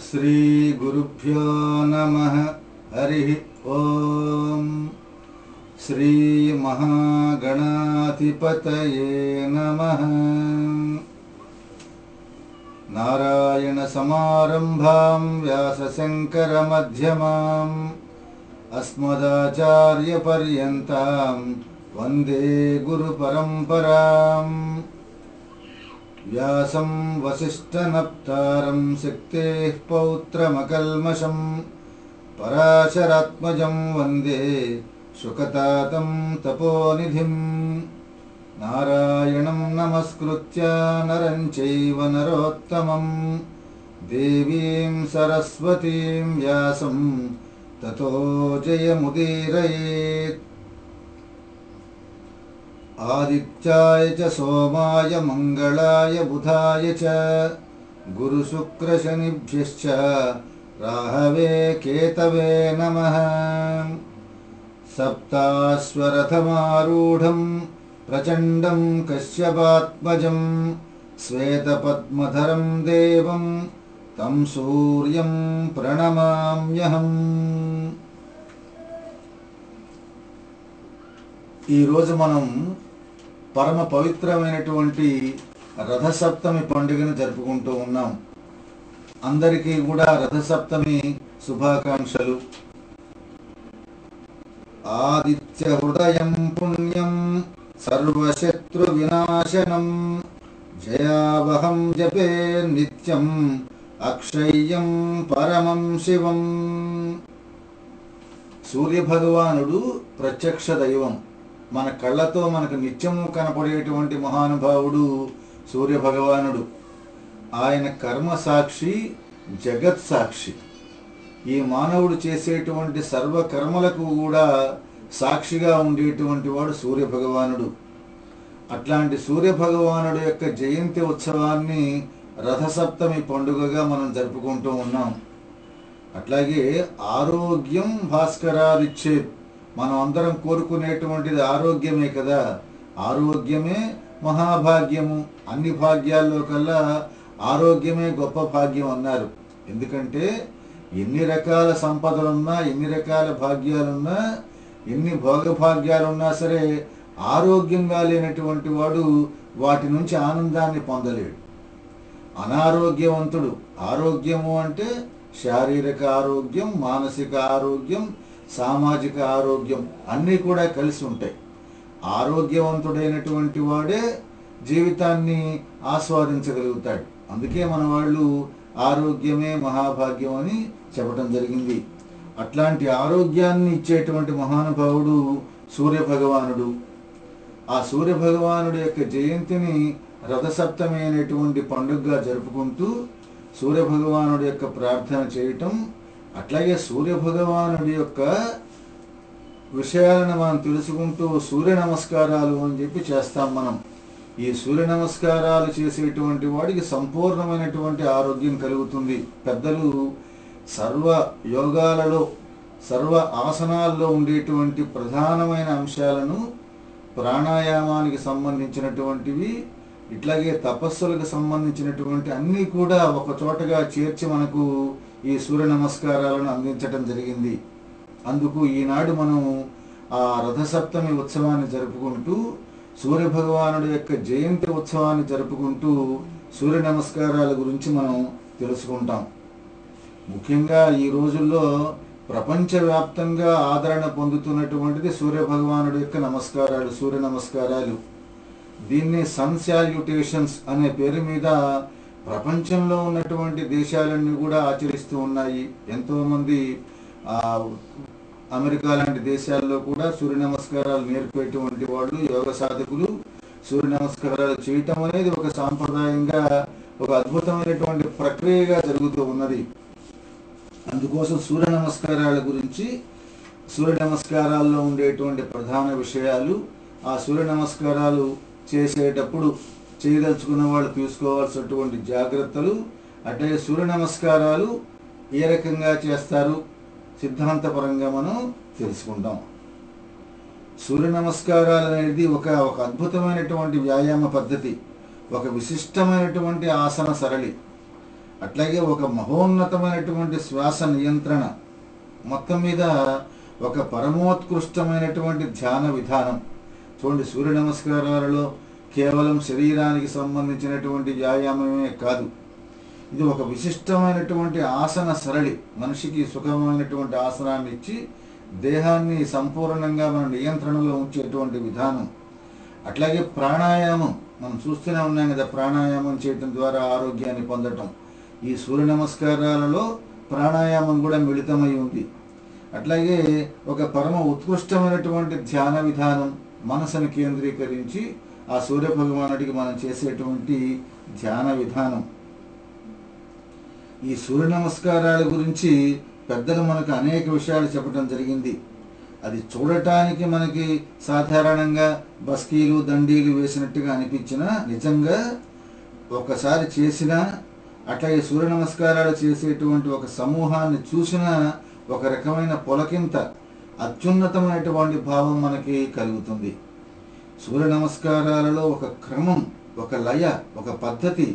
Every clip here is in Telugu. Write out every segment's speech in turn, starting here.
श्री गुरुभ्यो नमः। हरि ओम। श्री महागणाधिपतये नमः। नारायण समारंभां व्यासशंकर मध्यमाम् अस्मदाचार्य पर्यन्तां वन्दे गुरुपरम्पराम्। व्यासं वसिष्ठनप्तारं शक्तेः पौत्रमकल्मषं पराशरात्मजं वन्दे शुकतातं तपोनिधिं। नारायणं नमस्कृत्य नरं चैव नरोत्तमं देवीं सरस्वतीं व्यासं ततो जयमुदीरयेत्। आदित्याय च सोमाय मंगलाय बुधाय च गुरुशुक्रशनिभ्यश्च राहवे केतवे नमः। सप्ताश्वरथमारूढं प्रचण्डं कश्यपात्मजं श्वेतपद्मधरं देवं तं सूर्यं प्रणमाम्यहम्। ఈ రోజు మనం పరమ పవిత్రమైనటువంటి రథసప్తమి పండుగను జరుపుకుంటూ ఉన్నాం. అందరికీ కూడా రథసప్తమి శుభాకాంక్షలు. ఆదిత్య హృదయం పుణ్యం సర్వశత్రు వినాశనం జయావహం జపే నిత్యం అక్షయ్యం పరమం శివం. సూర్యభగవానుడు ప్రత్యక్ష దైవం. మన కళ్ళతో మనకు నిత్యము కనపడేటువంటి మహానుభావుడు సూర్యభగవానుడు. ఆయన కర్మ సాక్షి, జగత్ సాక్షి. ఈ మానవుడు చేసేటువంటి సర్వకర్మలకు కూడా సాక్షిగా ఉండేటువంటి వాడు సూర్యభగవానుడు. అట్లాంటి సూర్యభగవానుడు యొక్క జయంతి ఉత్సవాన్ని రథసప్తమి పండుగగా మనం జరుపుకుంటూ ఉన్నాం. అట్లాగే ఆరోగ్యం భాస్కరాదిచ్చేత్. మనం అందరం కోరుకునేటువంటిది ఆరోగ్యమే కదా. ఆరోగ్యమే మహాభాగ్యము. అన్ని భాగ్యాల్లో కల్లా ఆరోగ్యమే గొప్ప భాగ్యం అన్నారు. ఎందుకంటే ఎన్ని రకాల సంపదలున్నా, ఎన్ని రకాల భాగ్యాలున్నా, ఎన్ని భోగభాగ్యాలున్నా సరే ఆరోగ్యంగా లేనటువంటి వాడు వాటి నుంచి ఆనందాన్ని పొందలేడు. అనారోగ్యవంతుడు. ఆరోగ్యము అంటే శారీరక ఆరోగ్యం, మానసిక ఆరోగ్యం, సామాజిక ఆరోగ్యం అన్నీ కూడా కలిసి ఉంటాయి. ఆరోగ్యవంతుడైనటువంటి వాడే జీవితాన్ని ఆస్వాదించగలుగుతాడు. అందుకే మన వాళ్ళు ఆరోగ్యమే మహాభాగ్యం అని చెప్పడం జరిగింది. అట్లాంటి ఆరోగ్యాన్ని ఇచ్చేటువంటి మహానుభావుడు సూర్యభగవానుడు. ఆ సూర్యభగవానుడి యొక్క జయంతిని రథసప్తమి అనేటువంటి పండుగగా జరుపుకుంటూ సూర్యభగవానుడి యొక్క ప్రార్థన చేయటం, అట్లాగే సూర్యభగవానుడి యొక్క విషయాలను మనం తెలుసుకుంటూ సూర్య నమస్కారాలు అని చెప్పి చేస్తాం మనం. ఈ సూర్య నమస్కారాలు చేసేటువంటి వాడికి సంపూర్ణమైనటువంటి ఆరోగ్యం కలుగుతుంది. పెద్దలు సర్వ యోగాలలో, సర్వ ఆసనాల్లో ఉండేటువంటి ప్రధానమైన అంశాలను, ప్రాణాయామానికి సంబంధించినటువంటివి, ఇట్లాగే తపస్సులకు సంబంధించినటువంటి అన్నీ కూడా ఒక చోటగా చేర్చి మనకు ఈ సూర్య నమస్కారాలను అందించటం జరిగింది. అందుకు ఈనాడు మనం ఆ రథసప్తమి ఉత్సవాన్ని జరుపుకుంటూ, సూర్యభగవానుడి యొక్క జయంతి ఉత్సవాన్ని జరుపుకుంటూ సూర్య నమస్కారాల గురించి మనం తెలుసుకుంటాం. ముఖ్యంగా ఈ రోజుల్లో ప్రపంచవ్యాప్తంగా ఆదరణ పొందుతున్నటువంటిది సూర్యభగవానుడి యొక్క నమస్కారాలు, సూర్య నమస్కారాలు. దీన్ని సన్ శాల్యుటేషన్స్ అనే పేరు మీద ప్రపంచంలో ఉన్నటువంటి దేశాలన్నీ కూడా ఆచరిస్తూ ఉన్నాయి. ఎంతోమంది అమెరికా లాంటి దేశాల్లో కూడా సూర్య నమస్కారాలు నేర్పేటువంటి వాళ్ళు, యోగ సాధకులు సూర్య నమస్కారాలు చేయటం అనేది ఒక సాంప్రదాయంగా, ఒక అద్భుతమైనటువంటి ప్రక్రియగా జరుగుతూ ఉన్నది. అందుకోసం సూర్య నమస్కారాల గురించి, సూర్య నమస్కారాల్లో ఉండేటువంటి ప్రధాన విషయాలు, ఆ సూర్య నమస్కారాలు చేసేటప్పుడు చేయదలుచుకున్న వాళ్ళు తీసుకోవాల్సినటువంటి జాగ్రత్తలు, అంటే సూర్య నమస్కారాలు ఏ రకంగా చేస్తారు సిద్ధాంతపరంగా మనం తెలుసుకుంటాం. సూర్య నమస్కారాలు అనేది ఒక అద్భుతమైనటువంటి వ్యాయామ పద్ధతి, ఒక విశిష్టమైనటువంటి ఆసన సరళి. అట్లాగే ఒక మహోన్నతమైనటువంటి శ్వాస నియంత్రణ, మొత్తం మీద ఒక పరమోత్కృష్టమైనటువంటి ధ్యాన విధానం. చూడండి, సూర్య నమస్కారాలలో కేవలం శరీరానికి సంబంధించినటువంటి వ్యాయామమే కాదు, ఇది ఒక విశిష్టమైనటువంటి ఆసన సరళి. మనిషికి సుఖమైనటువంటి ఆసనాన్ని ఇచ్చి దేహాన్ని సంపూర్ణంగా మన నియంత్రణలో ఉంచేటువంటి విధానం. అట్లాగే ప్రాణాయామం మనం చూస్తూనే ఉన్నాం కదా, ప్రాణాయామం చేయటం ద్వారా ఆరోగ్యాన్ని పొందటం. ఈ సూర్య నమస్కారాలలో ప్రాణాయామం కూడా మిళితమై ఉంది. అట్లాగే ఒక పరమ ఉత్కృష్టమైనటువంటి ధ్యాన విధానం, మనసును కేంద్రీకరించి ఆ సూర్య భగవానుడికి మనం చేసేటువంటి ధ్యాన విధానం. ఈ సూర్య నమస్కారాల గురించి పెద్దలు మనకు అనేక విషయాలు చెప్పడం జరిగింది. అది చూడటానికి మనకి సాధారణంగా బస్కీలు దండీలు వేసినట్టుగా అనిపించినా, నిజంగా ఒకసారి చేసినా, అట్లాగే సూర్య నమస్కారాలు చేసేటువంటి ఒక సమూహాన్ని చూసినా ఒక రకమైన పొలకింత, అత్యున్నతమైనటువంటి భావం మనకి కలుగుతుంది. సూర్య నమస్కారాలలో ఒక క్రమం, ఒక లయ, ఒక పద్ధతి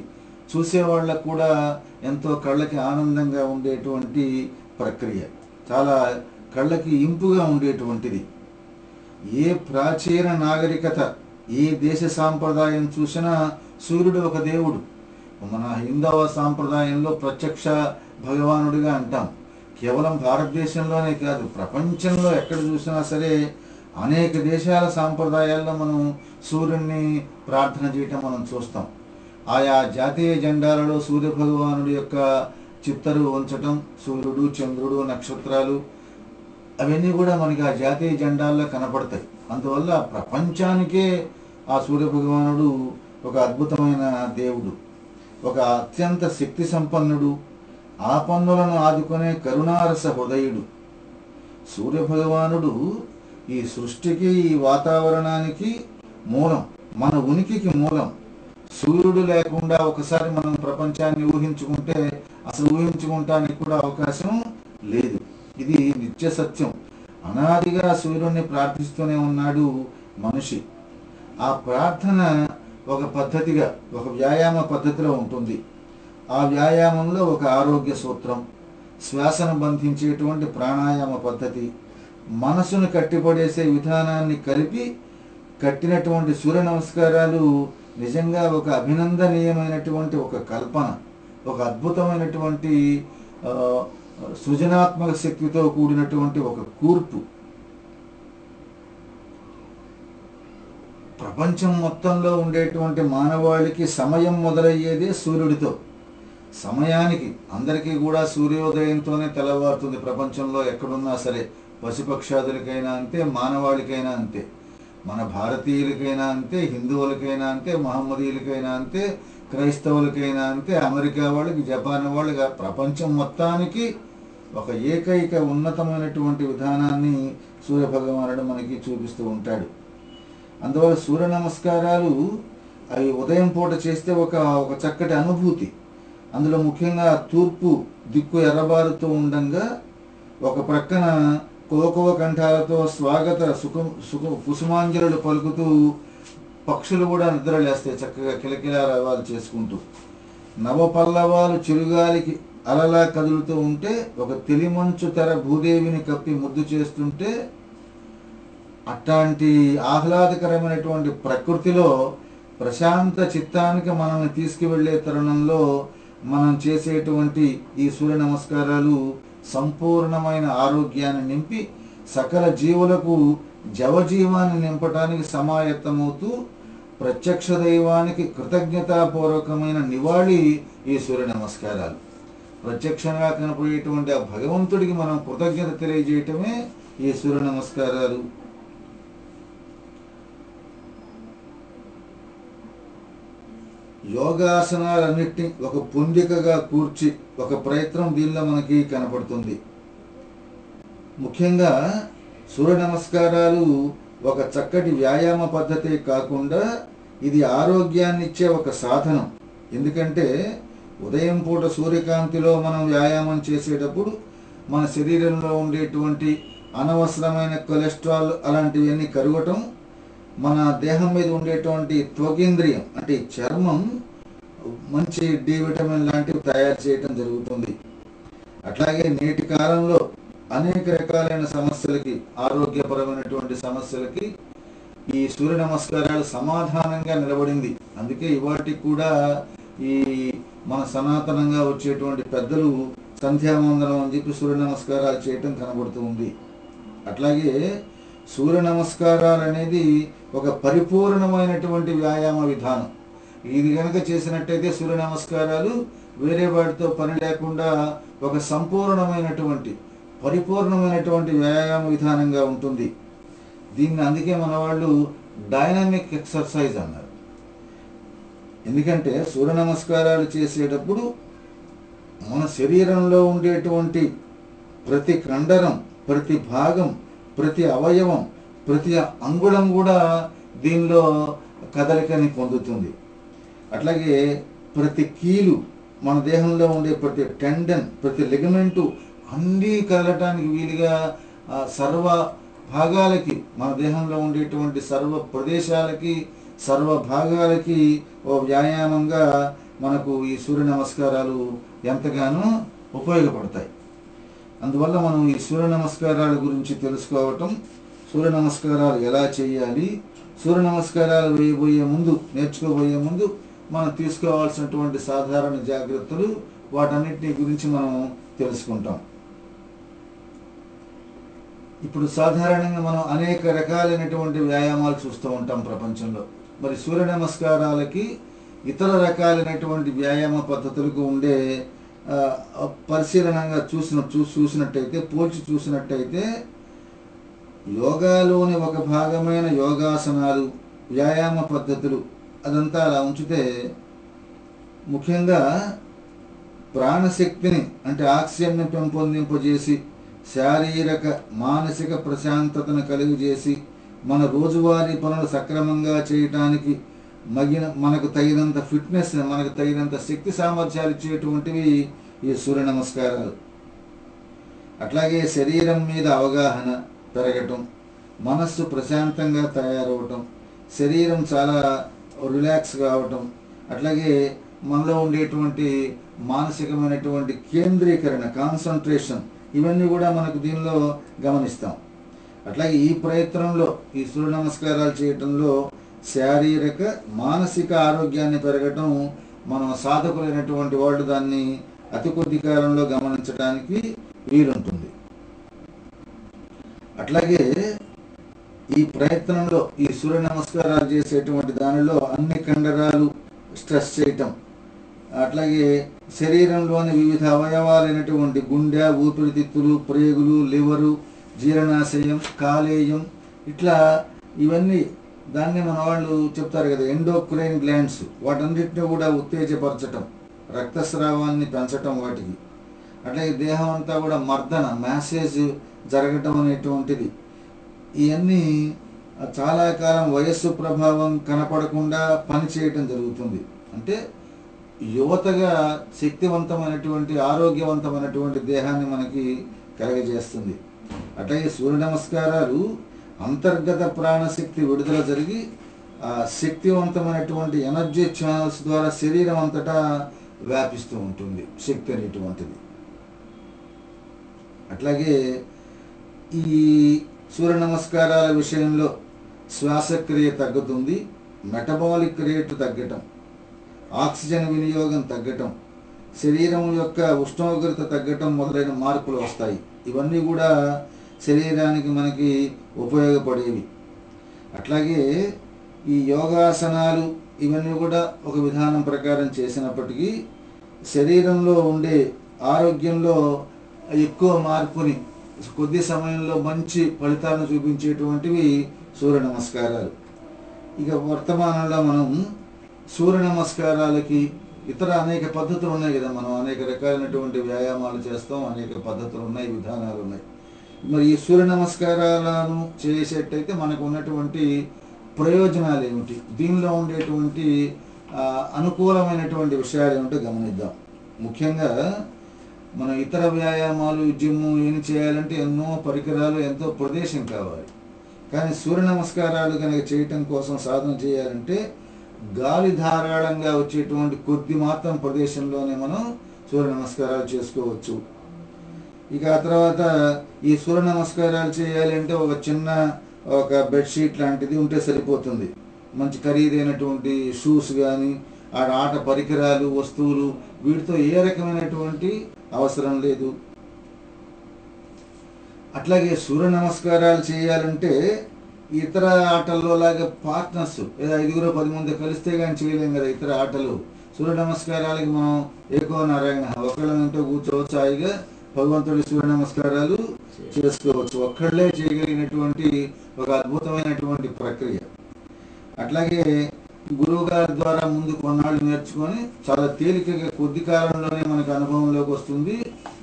చూసేవాళ్ళకు కూడా ఎంతో కళ్ళకి ఆనందంగా ఉండేటువంటి ప్రక్రియ, చాలా కళ్ళకి ఇంపుగా ఉండేటువంటిది. ఏ ప్రాచీన నాగరికత, ఏ దేశ సాంప్రదాయం చూసినా సూర్యుడు ఒక దేవుడు. మన హిందవ సాంప్రదాయంలో ప్రత్యక్ష భగవానుడిగా అంటాం. కేవలం భారతదేశంలోనే కాదు, ప్రపంచంలో ఎక్కడ చూసినా సరే అనేక దేశాల సాంప్రదాయాల్లో మనం సూర్యుడిని ప్రార్థన చేయటం మనం చూస్తాం. ఆయా జాతీయ జెండాలలో సూర్య భగవానుడి యొక్క చిత్తరు ఉంచటం, సూర్యుడు, చంద్రుడు, నక్షత్రాలు అవన్నీ కూడా మనకి ఆ జాతీయ జెండాల్లో కనపడతాయి. అందువల్ల ప్రపంచానికే ఆ సూర్య భగవానుడు ఒక అద్భుతమైన దేవుడు, ఒక అత్యంత శక్తి సంపన్నుడు, ఆపన్నులను ఆదుకునే కరుణారస హృదయుడు. సూర్య భగవానుడు ఈ సృష్టికి, ఈ వాతావరణానికి మూలం, మన ఉనికికి మూలం. సూర్యుడు లేకుండా ఒకసారి మనం ప్రపంచాన్ని ఊహించుకుంటే అసలు ఊహించుకుంటానికి కూడా అవకాశం లేదు. ఇది నిత్య సత్యం. అనాదిగా సూర్యుడిని ప్రార్థిస్తూనే ఉన్నాడు మనిషి. ఆ ప్రార్థన ఒక పద్ధతిగా, ఒక వ్యాయామ పద్ధతిలో ఉంటుంది. ఆ వ్యాయామంలో ఒక ఆరోగ్య సూత్రం, శ్వాసను బంధించేటువంటి ప్రాణాయామ పద్ధతి, మనసును కట్టిపడేసే విధానాన్ని కలిపి కట్టినటువంటి సూర్య నమస్కారాలు నిజంగా ఒక అభినందనీయమైనటువంటి ఒక కల్పన, ఒక అద్భుతమైనటువంటి సృజనాత్మక శక్తితో కూడినటువంటి ఒక కూర్పు. ప్రపంచం మొత్తంలో ఉండేటువంటి మానవాళికి సమయం మొదలయ్యేదే సూర్యుడితో. సమయానికి అందరికీ కూడా సూర్యోదయంతోనే తెల్లవారుతుంది. ప్రపంచంలో ఎక్కడున్నా సరే, పశుపక్షాదులకైనా అంతే, మానవాళికైనా అంతే, మన భారతీయులకైనా అంతే, హిందువులకైనా అంతే, మహమ్మదీయులకైనా అంతే, క్రైస్తవులకైనా అంతే, అమెరికా వాళ్ళకి, జపాన్ వాళ్ళకి, ప్రపంచం మొత్తానికి ఒక ఏకైక ఉన్నతమైనటువంటి విధానాన్ని సూర్య భగవానుడు మనకి చూపిస్తూ ఉంటాడు. అందువల్ల సూర్య నమస్కారాలు అవి ఉదయం పూట చేస్తే ఒక చక్కటి అనుభూతి. అందులో ముఖ్యంగా తూర్పు దిక్కు ఎర్రబారుతూ ఉండంగా ఒక ప్రక్కన కోకవ కంఠాలతో స్వాగత కుసుమాంజలులు పలుకుతూ పక్షులు కూడా నిద్రలేస్తాయి చక్కగా కిలకిలారావాలు చేసుకుంటూ. నవపల్లవాలు చిరుగాలికి అలలా కదులుతూ ఉంటే, ఒక తెలిమంచు తెర భూదేవిని కప్పి ముద్దు చేస్తుంటే, అట్లాంటి ఆహ్లాదకరమైనటువంటి ప్రకృతిలో ప్రశాంత చిత్తానికి మనల్ని తీసుకువెళ్ళే తరుణంలో మనం చేసేటువంటి ఈ సూర్య నమస్కారాలు సంపూర్ణమైన ఆరోగ్యాన్ని నింపి సకల జీవులకు జవజీవాన్ని నింపటానికి సమాయత్తమవుతూ ప్రత్యక్ష దైవానికి కృతజ్ఞతాపూర్వకమైన నివాళి ఈ సూర్య నమస్కారాలు. ప్రత్యక్షంగా కనపడేటువంటి ఆ భగవంతుడికి మనం కృతజ్ఞత తెలియజేయటమే ఈ సూర్య నమస్కారాలు. యోగాసనాలన్నిటినీ ఒక పొందికగా కూర్చి ఒక ప్రయత్నం దీనిలో మనకి కనపడుతుంది. ముఖ్యంగా సూర్య నమస్కారాలు ఒక చక్కటి వ్యాయామ పద్ధతే కాకుండా ఇది ఆరోగ్యాన్ని ఇచ్చే ఒక సాధనం. ఎందుకంటే ఉదయం పూట సూర్యకాంతిలో మనం వ్యాయామం చేసేటప్పుడు మన శరీరంలో ఉండేటువంటి అనవసరమైన కొలెస్ట్రాల్ అలాంటివన్నీ కరగటం, మన దేహం మీద ఉండేటువంటి త్వగేంద్రియం అంటే చర్మం మంచి డి విటమిన్ లాంటివి తయారు చేయటం జరుగుతుంది. అట్లాగే నేటి కాలంలో అనేక రకాలైన సమస్యలకి, ఆరోగ్యపరమైనటువంటి సమస్యలకి ఈ సూర్య నమస్కారాలు సమాధానంగా నిలబడింది. అందుకే ఇవాటికి కూడా ఈ మన సనాతనంగా వచ్చేటువంటి పెద్దలు సంధ్యావందనం అని చెప్పి సూర్య నమస్కారాలు చేయటం కనబడుతూ ఉంది. అట్లాగే సూర్య నమస్కారాలు అనేది ఒక పరిపూర్ణమైనటువంటి వ్యాయామ విధానం. ఇది కనుక చేసినట్టయితే సూర్య నమస్కారాలు వేరే వాటితో పని లేకుండా ఒక సంపూర్ణమైనటువంటి పరిపూర్ణమైనటువంటి వ్యాయామ విధానంగా ఉంటుంది. దీన్ని అందుకే మన వాళ్ళు డైనమిక్ ఎక్సర్సైజ్ అన్నారు. ఎందుకంటే సూర్య నమస్కారాలు చేసేటప్పుడు మన శరీరంలో ఉండేటువంటి ప్రతి కండరం, ప్రతి భాగం, ప్రతి అవయవం, ప్రతి అంగుళం కూడా దీనిలో కదలికని పొందుతుంది. అట్లాగే ప్రతి కీలు, మన దేహంలో ఉండే ప్రతి టెండన్, ప్రతి లిగమెంటు అన్నీ కదలటానికి వీలుగా సర్వ భాగాలకి, మన దేహంలో ఉండేటువంటి సర్వ ప్రదేశాలకి, సర్వ భాగాలకి ఓ వ్యాయామంగా మనకు ఈ సూర్య నమస్కారాలు ఎంతగానో ఉపయోగపడతాయి. అందువల్ల మనం ఈ సూర్య నమస్కారాల గురించి తెలుసుకోవటం, సూర్య నమస్కారాలు ఎలా చేయాలి, సూర్య నమస్కారాలు నేర్చుకోబోయే ముందు మనం తీసుకోవాల్సినటువంటి సాధారణ జాగ్రత్తలు, వాటన్నిటిని గురించి మనం తెలుసుకుంటాం. ఇప్పుడు సాధారణంగా మనం అనేక రకాలైనటువంటి వ్యాయామాలు చూస్తూ ఉంటాం ప్రపంచంలో. మరి సూర్య నమస్కారాలకి ఇతర రకాలైనటువంటి వ్యాయామ పద్ధతులకు ఉండే పరిశీలనంగా చూసినట్టయితే, పోల్చి చూసినట్టయితే యోగాలోని ఒక భాగమైన యోగాసనాలు, వ్యాయామ పద్ధతులు అదంతా అలా ఉంచితే, ముఖ్యంగా ప్రాణశక్తిని అంటే ఆక్సిజన్ని పెంపొందింపజేసి శారీరక మానసిక ప్రశాంతతను కలుగజేసి మన రోజువారీ పనులు సక్రమంగా చేయటానికి మనకు తగినంత ఫిట్నెస్, మనకు తగినంత శక్తి సామర్థ్యాలు ఇచ్చేటువంటివి ఈ సూర్య నమస్కారాలు. అట్లాగే శరీరం మీద అవగాహన పెరగటం, మనస్సు ప్రశాంతంగా తయారవటం, శరీరం చాలా రిలాక్స్ కావటం, అట్లాగే మనలో ఉండేటువంటి మానసికమైనటువంటి కేంద్రీకరణ, కాన్సన్ట్రేషన్, ఇవన్నీ కూడా మనకు దీనిలో గమనిస్తాం. అట్లాగే ఈ ప్రయత్నంలో, ఈ సూర్య నమస్కారాలు చేయటంలో శారీరక మానసిక ఆరోగ్యాన్ని పెరగటం, మనం సాధకులైనటువంటి వాళ్ళు దాన్ని అతి కొద్ది కాలంలో గమనించడానికి వీలుంటుంది. అట్లాగే ఈ ప్రయత్నంలో, ఈ సూర్య నమస్కారాలు చేసేటువంటి దానిలో అన్ని కండరాలు స్ట్రెస్ చేయటం, అట్లాగే శరీరంలోని వివిధ అవయవాలైనటువంటి గుండె, ఊపిరితిత్తులు, ప్రేగులు, లివరు, జీర్ణాశయం, కాలేయం, ఇట్లా ఇవన్నీ దాన్ని మన వాళ్ళు చెప్తారు కదా ఎండోక్రైన్ గ్లాండ్స్, వాటన్నిటిని కూడా ఉత్తేజపరచటం, రక్తస్రావాన్ని పెంచటం వాటికి. అట్లాగే దేహం అంతా కూడా మర్దన, మ్యాసేజ్ జరగటం అనేటువంటిది. ఇవన్నీ చాలా కాలం వయస్సు ప్రభావం కనపడకుండా పనిచేయటం జరుగుతుంది. అంటే యువతగా శక్తివంతమైనటువంటి, ఆరోగ్యవంతమైనటువంటి దేహాన్ని మనకి కలగజేస్తుంది. అట్లాగే సూర్య నమస్కారాలు అంతర్గత ప్రాణశక్తి విడుదల జరిగి ఆ శక్తివంతమైనటువంటి ఎనర్జీ ఛానల్స్ ద్వారా శరీరం అంతటా వ్యాపిస్తూ ఉంటుంది శక్తి అనేటువంటిది. అట్లాగే ఈ సూర్య నమస్కారాల విషయంలో శ్వాసక్రియ తగ్గుతుంది, మెటబాలిక్ రేటు తగ్గటం, ఆక్సిజన్ వినియోగం తగ్గటం, శరీరం యొక్క ఉష్ణోగ్రత తగ్గటం మొదలైన మార్పులు వస్తాయి. ఇవన్నీ కూడా శరీరానికి మనకి ఉపయోగపడేవి. అట్లాగే ఈ యోగాసనాలు ఇవన్నీ కూడా ఒక విధానం ప్రకారం చేసినప్పటికీ శరీరంలో ఉండే ఆరోగ్యంలో ఎక్కువ మార్పుని, కొద్ది సమయంలో మంచి ఫలితాలను చూపించేటువంటివి సూర్య నమస్కారాలు. ఇక వర్తమానంలో మనం సూర్య నమస్కారాలకి ఇతర అనేక పద్ధతులు ఉన్నాయి కదా, మనం అనేక రకాలైనటువంటి వ్యాయామాలు చేస్తాం, అనేక పద్ధతులు ఉన్నాయి, విధానాలు ఉన్నాయి. మరి ఈ సూర్య నమస్కారాలను చేసేటైతే మనకు ఉన్నటువంటి ప్రయోజనాలు ఏమిటి, దీనిలో ఉండేటువంటి అనుకూలమైనటువంటి విషయాలు ఏమిటో గమనిద్దాం. ముఖ్యంగా మనం ఇతర వ్యాయామాలు, జిమ్ ఏం చేయాలంటే ఎన్నో పరికరాలు, ఎంతో ప్రదేశం కావాలి. కానీ సూర్య నమస్కారాలు కనుక చేయటం కోసం, సాధన చేయాలంటే గాలి ధారాళంగా వచ్చేటువంటి కొద్ది మాత్రం ప్రదేశంలోనే మనం సూర్య నమస్కారాలు చేసుకోవచ్చు. ఇక ఆ తర్వాత ఈ సూర్య నమస్కారాలు చేయాలి అంటే ఒక బెడ్షీట్ లాంటిది ఉంటే సరిపోతుంది. మంచి ఖరీదైనటువంటి షూస్ కానీ ఆట పరికరాలు వస్తువులు వీటితో ఏ రకమైనటువంటి అవసరం లేదు. అట్లాగే సూర్య నమస్కారాలు చేయాలంటే ఇతర ఆటల్లో లాగా పార్ట్నర్స్ లేదా 5-10 మంది కలిస్తే కానీ చేయలేం కదా ఇతర ఆటలు. సూర్య నమస్కారాలకి మనం ఏకో నారాయణ ఒకళ్ళంటూ కూర్చోవచ్చు, హాయిగా భగవంతుడి సూర్య నమస్కారాలు చేసుకోవచ్చు. ఒక్కళ్ళే చేయగలిగినటువంటి ఒక అద్భుతమైనటువంటి ప్రక్రియ. అట్లాగే గురువు గారి ద్వారా ముందు కొన్నాళ్ళు నేర్చుకొని చాలా తేలికగా కొద్ది కాలంలోనే మనకు అనుభవంలోకి వస్తుంది.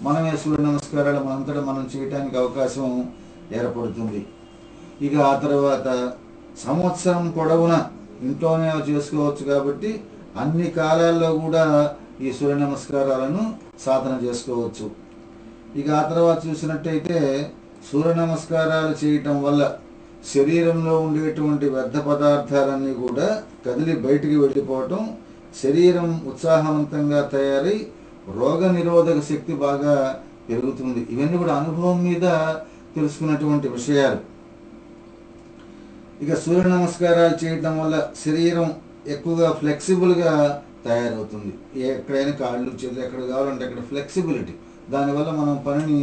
మనమే సూర్య నమస్కారాలు మనంతటా మనం చేయటానికి అవకాశం ఏర్పడుతుంది. ఇక ఆ తర్వాత సంవత్సరం పొడవునా ఇంట్లోనే చేసుకోవచ్చు కాబట్టి అన్ని కాలాల్లో కూడా ఈ సూర్య నమస్కారాలను సాధన చేసుకోవచ్చు. ఇక ఆ తర్వాత చూసినట్టయితే సూర్య నమస్కారాలు చేయటం వల్ల శరీరంలో ఉండేటువంటి వ్యర్థ పదార్థాలన్నీ కూడా కదిలి బయటికి వెళ్ళిపోవటం, శరీరం ఉత్సాహవంతంగా తయారై రోగ నిరోధక శక్తి బాగా పెరుగుతుంది. ఇవన్నీ కూడా అనుభవం మీద తెలుసుకున్నటువంటి విషయాలు. ఇక సూర్య నమస్కారాలు చేయటం వల్ల శరీరం ఎక్కువగా ఫ్లెక్సిబుల్గా తయారవుతుంది. ఎక్కడైనా కాళ్ళు చేతులు ఎక్కడ కావాలంటే అక్కడ ఫ్లెక్సిబిలిటీ, దానివల్ల మనం పనిని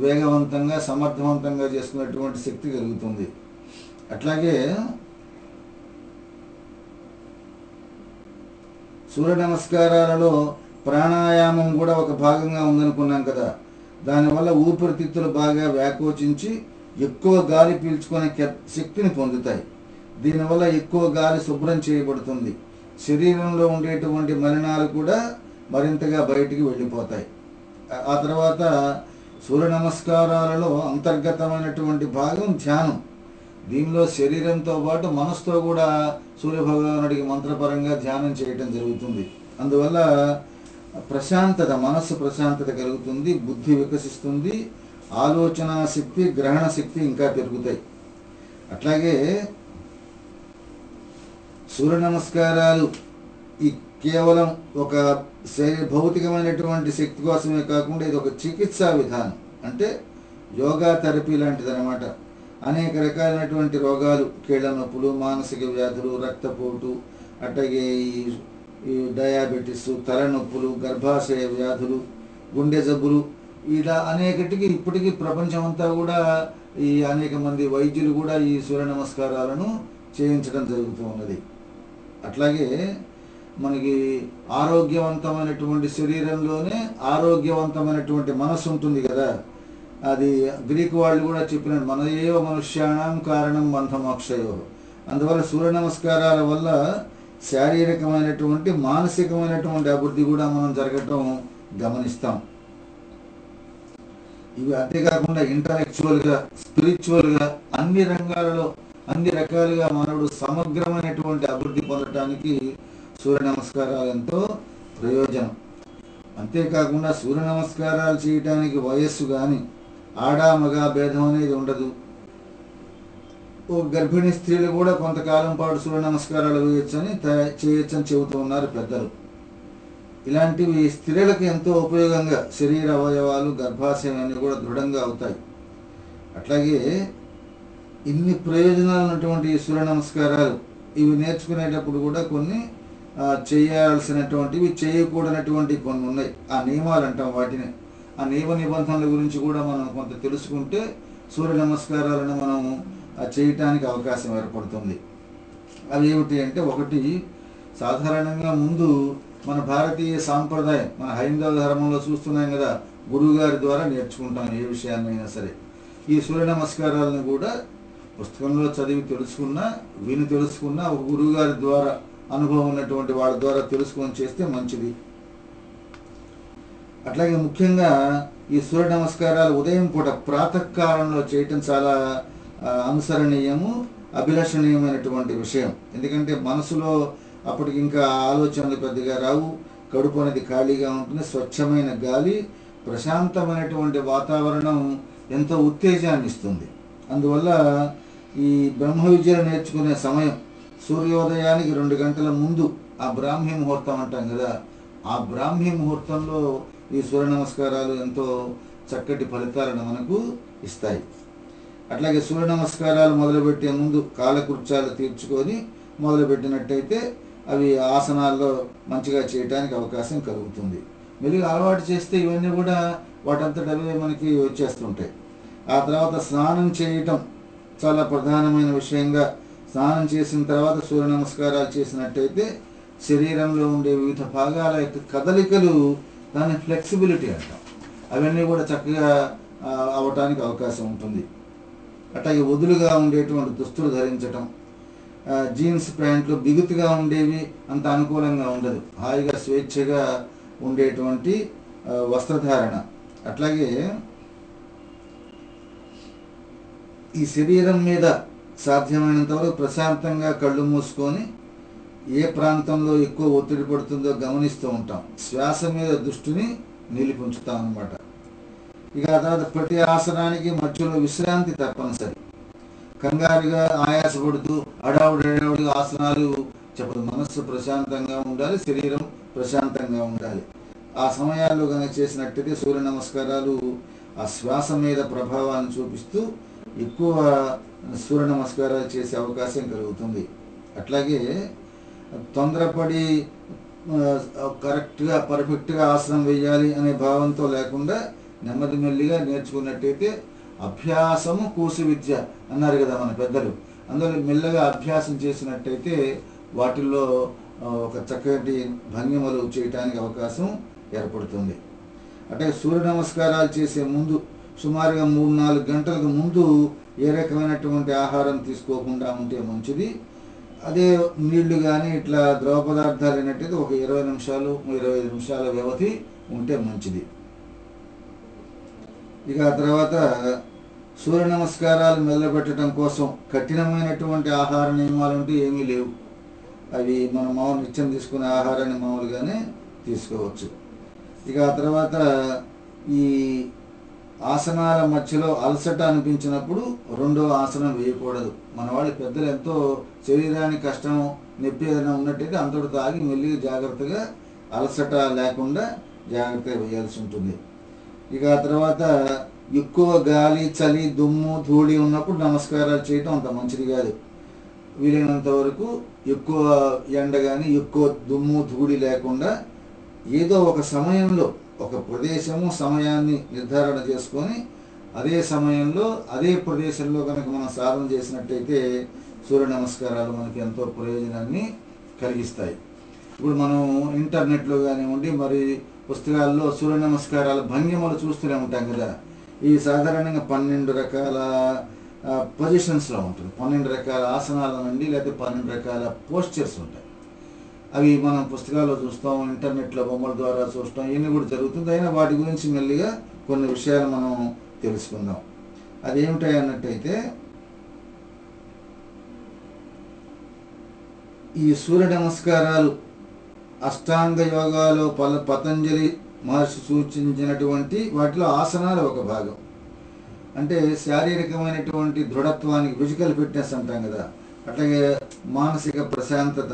వేగవంతంగా సమర్థవంతంగా చేసుకునేటువంటి శక్తి కలుగుతుంది. అట్లాగే సూర్య నమస్కారాలలో ప్రాణాయామం కూడా ఒక భాగంగా ఉందనుకున్నాం కదా. దానివల్ల ఊపిరితిత్తులు బాగా వ్యాకోచించి ఎక్కువ గాలి పీల్చుకునే శక్తిని పొందుతాయి. దీనివల్ల ఎక్కువ గాలి శుభ్రం చేయబడుతుంది. శరీరంలో ఉండేటువంటి మలినాలు కూడా మరింతగా బయటికి వెళ్ళిపోతాయి. ఆ తర్వాత సూర్య నమస్కారాలలో అంతర్గతమైనటువంటి భాగం ధ్యానం. దీనిలో శరీరంతో పాటు మనసుతో కూడా సూర్య భగవానుడికి మంత్రపరంగా ధ్యానం చేయటం జరుగుతుంది. అందువల్ల ప్రశాంతత, మనస్సు ప్రశాంతత కలుగుతుంది, బుద్ధి వికసిస్తుంది, ఆలోచన శక్తి, గ్రహణ శక్తి ఇంకా పెరుగుతాయి. అట్లాగే సూర్య నమస్కారాలు ఈ కేవలం ఒక భౌతికమైనటువంటి శక్తి కోసమే కాకుండా ఇది ఒక చికిత్సా విధానం. అంటే యోగా థెరపీ లాంటిది అనమాట. అనేక రకాలైనటువంటి రోగాలు, కీళ్ళ నొప్పులు, మానసిక వ్యాధులు, రక్తపోటు, అట్లాగే ఈ డయాబెటిస్, తలనొప్పులు, గర్భాశయ వ్యాధులు, గుండె జబ్బులు, ఇలా అనేకటికి ఇప్పటికీ ప్రపంచమంతా కూడా ఈ అనేక మంది వైద్యులు కూడా ఈ సూర్య నమస్కారాలను చేయించడం జరుగుతూ ఉన్నది. అట్లాగే మనకి ఆరోగ్యవంతమైనటువంటి శరీరంలోనే ఆరోగ్యవంతమైనటువంటి మనసు ఉంటుంది కదా. అది గ్రీకు వాళ్ళు కూడా చెప్పినట్టు మన ఏవ మనుష్యాణం కారణం బంధమోక్షయో. అందువల్ల సూర్య నమస్కారాల వల్ల శారీరకమైనటువంటి మానసికమైనటువంటి అభివృద్ధి కూడా మనం జరగటం గమనిస్తాం. ఇవి అంతేకాకుండా ఇంటలెక్చువల్గా, స్పిరిచువల్గా అన్ని రంగాలలో అన్ని రకాలుగా మానవుడు సమగ్రమైనటువంటి అభివృద్ధి పొందటానికి సూర్య నమస్కారాలు ఎంతో ప్రయోజనం. అంతేకాకుండా సూర్య నమస్కారాలు చేయటానికి వయస్సు కానీ ఆడా మగ భేదం అనేది ఉండదు. ఓ గర్భిణీ స్త్రీలు కూడా కొంతకాలం పాటు సూర్య నమస్కారాలు చేయొచ్చని చెబుతూ ఉన్నారు పెద్దలు. ఇలాంటివి స్త్రీలకు ఎంతో ఉపయోగంగా శరీర అవయవాలు, గర్భాశయం అన్నీ కూడా దృఢంగా అవుతాయి. అట్లాగే ఇన్ని ప్రయోజనాలు ఉన్నటువంటి ఈ సూర్య నమస్కారాలు ఇవి నేర్చుకునేటప్పుడు కూడా కొన్ని చేయాల్సినటువంటివి, చేయకూడనటువంటి కొన్ని ఉన్నాయి. ఆ నియమాలు అంటాం వాటిని. ఆ నియమ నిబంధనల గురించి కూడా మనం కొంత తెలుసుకుంటే సూర్య నమస్కారాలను మనం చేయటానికి అవకాశం ఏర్పడుతుంది. అవి ఏమిటి అంటే, ఒకటి, సాధారణంగా ముందు మన భారతీయ సాంప్రదాయం, మన హైందవ ధర్మంలో చూస్తున్నాం కదా, గురువుగారి ద్వారా నేర్చుకుంటాం ఏ విషయాన్నైనా సరే. ఈ సూర్య నమస్కారాలను కూడా పుస్తకంలో చదివి తెలుసుకున్నా, విని తెలుసుకున్నా, ఒక గురువుగారి ద్వారా అనుభవం ఉన్నటువంటి వాళ్ళ ద్వారా తెలుసుకొని చేస్తే మంచిది. అట్లాగే ముఖ్యంగా ఈ సూర్య నమస్కారాలు ఉదయం పూట ప్రాతకాలంలో చేయటం చాలా అనుసరణీయము, అభిలషణీయమైనటువంటి విషయం. ఎందుకంటే మనసులో అప్పటికి ఇంకా ఆలోచనలు పెద్దగా రావు, కడుపు అనేది ఖాళీగా ఉంటుంది, స్వచ్ఛమైన గాలి, ప్రశాంతమైనటువంటి వాతావరణం ఎంతో ఉత్తేజాన్ని ఇస్తుంది. అందువల్ల ఈ బ్రహ్మ విద్యను నేర్చుకునే సమయం సూర్యోదయానికి 2 గంటల ముందు ఆ బ్రాహ్మీ ముహూర్తం అంటాం కదా, ఆ బ్రాహ్మీ ముహూర్తంలో ఈ సూర్య నమస్కారాలు ఎంతో చక్కటి ఫలితాలను మనకు ఇస్తాయి. అట్లాగే సూర్య నమస్కారాలు మొదలుపెట్టే ముందు కాలకృత్యాలు తీర్చుకొని మొదలుపెట్టినట్టయితే అవి ఆసనాల్లో మంచిగా చేయడానికి అవకాశం కలుగుతుంది. మెల్లిగా అలవాటు చేస్తే ఇవన్నీ కూడా వాటంతట అవే మనకి వచ్చేస్తుంటాయి. ఆ తర్వాత స్నానం చేయటం చాలా ప్రధానమైన విషయంగా, స్నానం చేసిన తర్వాత సూర్య నమస్కారాలు చేసినట్టయితే శరీరంలో ఉండే వివిధ భాగాల యొక్క కదలికలు, దాన్ని ఫ్లెక్సిబిలిటీ అంటాం, అవన్నీ కూడా చక్కగా అవటానికి అవకాశం ఉంటుంది. అట్లాగే వదులుగా ఉండేటువంటి దుస్తులు ధరించటం, జీన్స్ ప్యాంట్లు బిగుతుగా ఉండేవి అంత అనుకూలంగా ఉండదు, హాయిగా స్వేచ్ఛగా ఉండేటువంటి వస్త్రధారణ. అట్లాగే ఈ శరీరం మీద సాధ్యమైనంత వరకు ప్రశాంతంగా కళ్ళు మూసుకొని ఏ ప్రాంతంలో ఎక్కువ ఒత్తిడి పడుతుందో గమనిస్తూ ఉంటాం. శ్వాస మీద దృష్టిని నిలిపుంచుతాం అన్నమాట. ఇక ఆ తర్వాత ప్రతి ఆసనానికి మధ్యలో విశ్రాంతి తప్పనిసరి. కంగారుగా ఆయాసపడుతూ అడావుడిగా ఆసనాలు చెప్పదు. మనస్సు ప్రశాంతంగా ఉండాలి, శరీరం ప్రశాంతంగా ఉండాలి. ఆ సమయాల్లో కనుక చేసినట్టయితే సూర్య నమస్కారాలు ఆ శ్వాస మీద ప్రభావాన్ని చూపిస్తూ ఎక్కువ సూర్య నమస్కారాలు చేసే అవకాశం కలుగుతుంది. అట్లాగే తొందరపడి కరెక్ట్గా పర్ఫెక్ట్గా ఆసనం వేయాలి అనే భావంతో లేకుండా నెమ్మది మెల్లిగా నేర్చుకున్నట్టయితే, అభ్యాసము కూసు విద్య అన్నారు కదా మన పెద్దలు, అందులో మెల్లగా అభ్యాసం చేసినట్టయితే వాటిల్లో ఒక చక్కటి భంగిమలు చేయటానికి అవకాశం ఏర్పడుతుంది. అంటే సూర్య నమస్కారాలు చేసే ముందు సుమారుగా 3-4 గంటలకు ముందు ఏ రకమైనటువంటి ఆహారం తీసుకోకుండా ఉంటే మంచిది. అదే నీళ్లు కానీ ఇట్లా ద్రవ పదార్థాలు అయినట్టయితే ఒక 20 నిమిషాలు 25 నిమిషాల వ్యవధి ఉంటే మంచిది. ఇక ఆ తర్వాత సూర్య నమస్కారాలు మొదలుపెట్టడం కోసం కఠినమైనటువంటి ఆహార నియమాలు అంటే ఏమీ లేవు. అవి మనం మామూలు నిత్యం తీసుకునే ఆహారాన్ని మామూలుగానే తీసుకోవచ్చు. ఇక ఆ తర్వాత ఈ ఆసనాల మధ్యలో అలసట అనిపించినప్పుడు రెండో ఆసనం వేయకూడదు. మన వాళ్ళ పెద్దలు ఎంతో శరీరానికి కష్టం నొప్పి ఏదైనా ఉన్నట్టయితే అంతటితో ఆగి మెల్లిగా జాగ్రత్తగా అలసట లేకుండా జాగ్రత్తగా వేయాల్సి ఉంటుంది. ఇక ఆ తర్వాత ఎక్కువ గాలి, చలి, దుమ్ము, ధూళి ఉన్నప్పుడు నమస్కారాలు చేయటం అంత మంచిది కాదు. వీలైనంత వరకు ఎక్కువ ఎండ కానీ ఎక్కువ దుమ్ము ధూళి లేకుండా ఏదో ఒక సమయంలో ఒక ప్రదేశము సమయాన్ని నిర్ధారణ చేసుకొని అదే సమయంలో అదే ప్రదేశంలో కనుక మనం సాధన చేసినట్టయితే సూర్య నమస్కారాలు మనకి ఎంతో ప్రయోజనాన్ని కలిగిస్తాయి. ఇప్పుడు మనం ఇంటర్నెట్లో కానివ్వండి, మరి పుస్తకాల్లో సూర్య నమస్కారాల భంగిమలు చూస్తూనే ఉంటాం కదా. ఈ సాధారణంగా 12 రకాల పొజిషన్స్లో ఉంటుంది. 12 రకాల ఆసనాల నుండి లేకపోతే 12 రకాల పోస్చర్స్ ఉంటాయి. అవి మనం పుస్తకాల్లో చూస్తాం, ఇంటర్నెట్లో బొమ్మల ద్వారా చూస్తాం, ఇవన్నీ కూడా జరుగుతుంది. అయినా వాటి గురించి మెల్లిగా కొన్ని విషయాలు మనం తెలుసుకుందాం. అదేమిటాయి అన్నట్టయితే, ఈ సూర్య నమస్కారాలు అష్టాంగ యోగాలో పతంజలి మహర్షి సూచించినటువంటి వాటిలో ఆసనాలు ఒక భాగం. అంటే శారీరకమైనటువంటి దృఢత్వానికి, ఫిజికల్ ఫిట్నెస్ అంటాం కదా, అట్లాగే మానసిక ప్రశాంతత,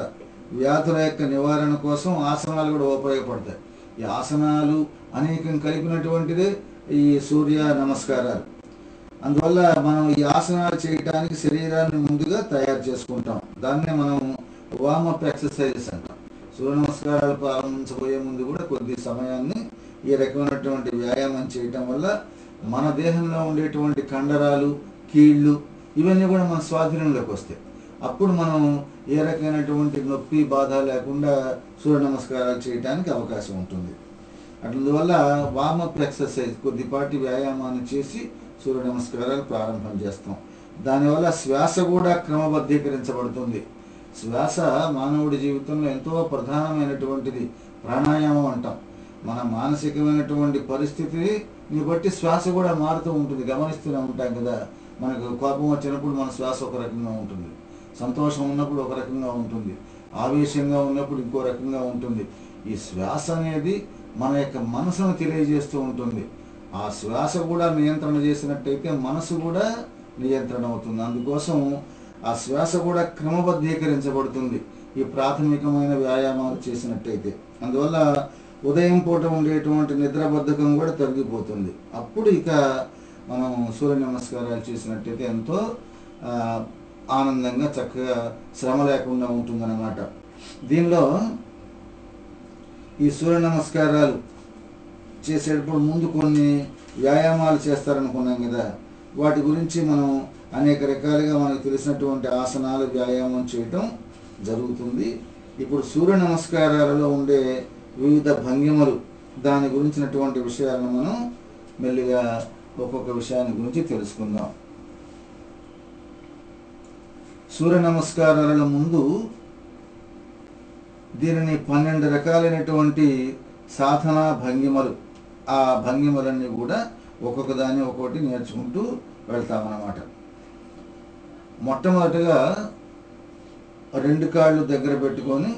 వ్యాధుల యొక్క నివారణ కోసం ఆసనాలు కూడా ఉపయోగపడతాయి. ఈ ఆసనాలు అనేకం కలిపినటువంటిదే ఈ సూర్య నమస్కారాలు. అందువల్ల మనం ఈ ఆసనాలు చేయడానికి శరీరాన్ని ముందుగా తయారు చేసుకుంటాం. దాన్నే మనం వార్మప్ ఎక్సర్సైజెస్ అంటాం. సూర్య నమస్కారాలు ప్రారంభించబోయే ముందు కూడా కొద్ది సమయాన్ని ఈ రకమైనటువంటి వ్యాయామం చేయటం వల్ల మన దేహంలో ఉండేటువంటి కండరాలు, కీళ్ళు ఇవన్నీ కూడా మన స్వాధీనంలోకి వస్తాయి. అప్పుడు మనం ఏ రకమైనటువంటి నొప్పి, బాధ లేకుండా సూర్య నమస్కారాలు చేయడానికి అవకాశం ఉంటుంది. అందువల్ల వార్మప్ ఎక్సర్సైజ్, కొద్దిపాటి వ్యాయామాన్ని చేసి సూర్య నమస్కారాలు ప్రారంభం చేస్తాం. దానివల్ల శ్వాస కూడా క్రమబద్ధీకరించబడుతుంది. శ్వాస మానవుడి జీవితంలో ఎంతో ప్రధానమైనటువంటిది. ప్రాణాయామం అంటాం. మన మానసికమైనటువంటి పరిస్థితిని బట్టి శ్వాస కూడా మారుతూ ఉంటుంది. గమనిస్తూనే ఉంటాం కదా. మనకు కోపం వచ్చినప్పుడు మన శ్వాస ఒక రకంగా ఉంటుంది, సంతోషం ఉన్నప్పుడు ఒక రకంగా ఉంటుంది, ఆవేశంగా ఉన్నప్పుడు ఇంకో రకంగా ఉంటుంది. ఈ శ్వాస అనేది మన యొక్క మనసును తెలియజేస్తూ ఉంటుంది. ఆ శ్వాస కూడా నియంత్రణ చేసినట్టయితే మనసు కూడా నియంత్రణ అవుతుంది. అందుకోసం ఆ శ్వాస కూడా క్రమబద్ధీకరించబడుతుంది ఈ ప్రాథమికమైన వ్యాయామాలు చేసినట్టయితే. అందువల్ల ఉదయం పూట ఉండేటువంటి నిద్రబద్ధకం కూడా తగ్గిపోతుంది. అప్పుడు ఇక మనం సూర్య నమస్కారాలు చేసినట్టయితే ఎంతో ఆనందంగా చక్కగా శ్రమ లేకుండా ఉంటుందన్నమాట. దీనిలో ఈ సూర్య నమస్కారాలు చేసేటప్పుడు ముందు కొన్ని వ్యాయామాలు చేస్తారనుకున్నాం కదా, వాటి గురించి మనం అనేక రకాలుగా మనకు తెలిసినటువంటి ఆసనాలు వ్యాయామం చేయటం జరుగుతుంది. ఇప్పుడు సూర్య నమస్కారాలలో ఉండే వివిధ భంగిమలు, దాని గురించినటువంటి విషయాలను మనం మెల్లిగా ఒక్కొక్క విషయాన్ని గురించి తెలుసుకుందాం. సూర్య నమస్కారాల ముందు దీనిని 12 రకాలైనటువంటి సాధనా భంగిమలు, ఆ భంగిమలన్నీ కూడా ఒక్కొక్క దాన్ని ఒక్కొక్కటి నేర్చుకుంటూ వెళ్తామన్నమాట. మొట్టమొదటిగా 2 కాళ్ళు దగ్గర పెట్టుకొని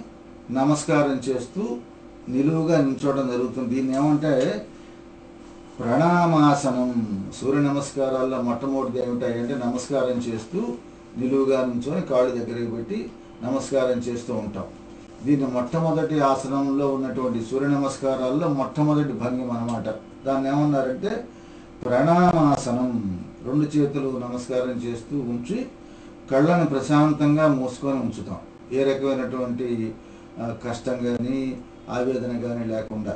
నమస్కారం చేస్తూ నిలువుగా నిల్చోవడం జరుగుతుంది. దీన్ని ఏమంటే ప్రణామాసనం. సూర్య నమస్కారాల్లో మొట్టమొదటిది ఏమిటాయంటే నమస్కారం చేస్తూ నిలువుగా నిల్చొని కాళ్ళు దగ్గరికి పెట్టి నమస్కారం చేస్తూ ఉంటాం. దీన్ని మొట్టమొదటి ఆసనంలో ఉన్నటువంటి సూర్య నమస్కారాల్లో మొట్టమొదటి భంగిమ అన్నమాట. దాన్ని ఏమన్నారంటే ప్రణామాసనం. 2 చేతులు నమస్కారం చేస్తూ ఉంచి కళ్ళను ప్రశాంతంగా మూసుకొని ఉంచుతాం, ఏ రకమైనటువంటి కష్టం కానీ ఆవేదన కానీ లేకుండా.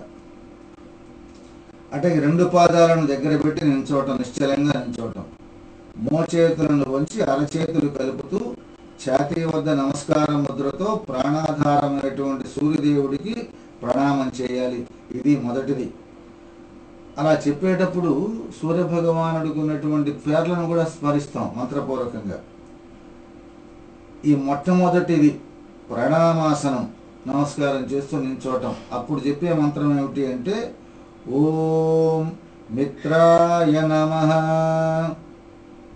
అంటే 2 పాదాలను దగ్గర పెట్టి నిల్చోవటం, నిశ్చలంగా నిల్చోవటం. మోచేతులను వంచి అరచేతులు కలుపుతూ ఛాతీ వద్ద నమస్కారం ముద్రతో ప్రాణాధారమైనటువంటి సూర్యదేవుడికి ప్రణామం చేయాలి. ఇది మొదటిది. అలా చెప్పేటప్పుడు సూర్యభగవానుడికి ఉన్నటువంటి పేర్లను కూడా స్మరిస్తాం మంత్రపూర్వకంగా. ఈ మొట్టమొదటిది ప్రణామాసనం, నమస్కారం చేస్తూ నిల్చోవటం. అప్పుడు చెప్పే మంత్రం ఏమిటి అంటే ఓం మిత్రాయ నమః.